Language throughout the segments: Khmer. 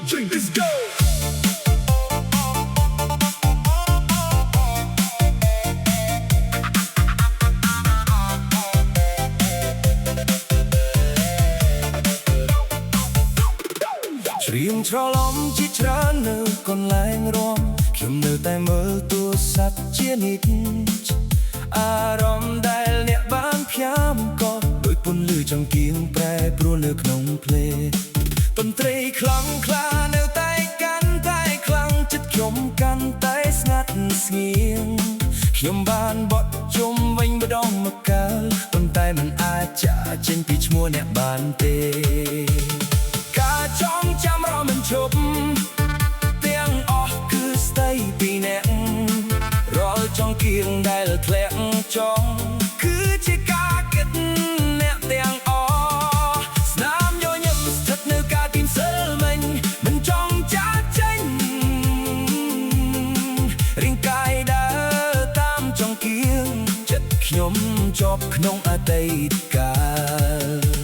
drink, let's go ច្រៀងច្រឡំជាច្រើននៅកន្លែងរំខ្ញុំនៅតែមើលទូរស័ព្ទជានិច្ចអារម្មណ៍ដែលអ្នកបានផ្យាមក៏ដូចពន្លឺចង្គៀងប្រែប្រួលនៅក្នុងភ្លេងតន្ត្រីខ្លាំងក្លានៅតែកាន់តែខ្លាំងចិត្តខ្ញុំកាន់តែស្ងាត់ស្ងៀមខ្ញុំបានបត់ជុំវិញម្ដងម្កាលប៉ុន្តែមិនអាចចាកចេញពីឈ្មោះអ្នកបានទេការចងចាំរមិនឈប់ទាំងអស់គឺស្ដីពីអ្នករាល់ចង្គៀងដែលធ្លាក់ចង់គឺជាការគិតអ្នកទាំងអស់ស្នាមញញឹមស្ថិតនៅការទីមសិលមិញមិនចង់ចាកចេញរាងកាយដើរតាមចង្គៀងចិត្តខ្ញុំជាប់ក្នុងអតីតកាល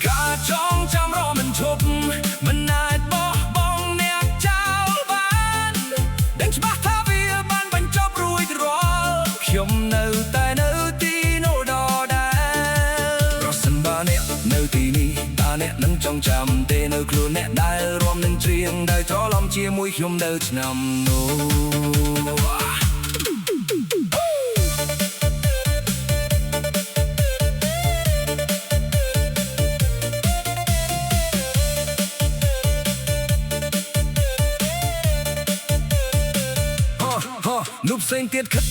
ការចងចាំរមិនឈប់មិនអាចបោះបង់អ្នកចោលបានដឹងច្បាស់ថាវាបានបញ្ចប់រួចរាល់ខ្ញុំនៅតែនៅទីនោះដដែលប្រសិនបើអ្នកនៅទីនេះតើអ្នកនឹងចងចាំទេនៅខ្លួនអ្នកដែលរួមនឹងច្រៀងដែលច្រឡំជាមួយខ្ញុំនៅឆ្នាំនោះនោះផ្សេងទៀតខិត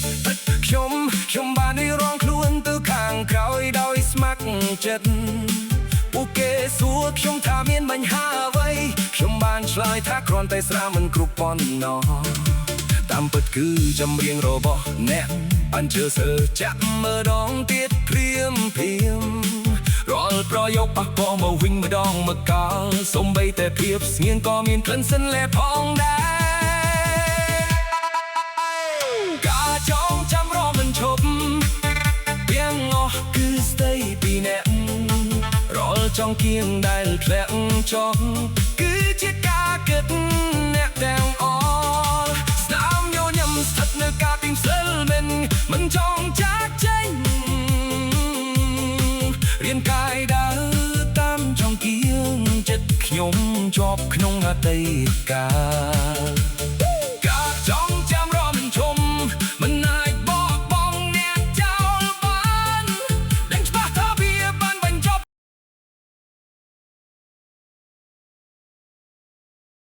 ខ្ញុំបានរៀបរងខ្លួនទៅខាងក្រោយដោយស្ម័គ្រចិត្តពួកគេសួរខ្ញុំថាមានបញ្ហាអ្វីខ្ញុំបានឆ្លើយថាគ្រាន់តែស្រាវមិនគ្រប់ប៉ុណ្ណោះតាមពិតគឺចម្រៀងរបស់អ្នកបានជឿសើចាក់ម្ដងទៀតព្រាមរាល់ប្រយោគប៉ះពាល់មកវិញម្ដងម្កាលសូម្បីតែភាពស្ងៀមក៏មានក្លិនសិនលែផងដែរចងចាំរមិនឈប់ទាំងអស់គឺស្ដីពីអ្នករាល់ចង្គៀងដែលធ្លាក់ចុះគឺជាការគិតអ្នកទាំងអស់ស្នាមញញឹមស្ថិតនៅការទីមសិលមិនចង់ចាកចេញរាងកាយដើរតាមចង្គៀងចិត្តខ្ញុំជាប់ក្នុងអតីតកាល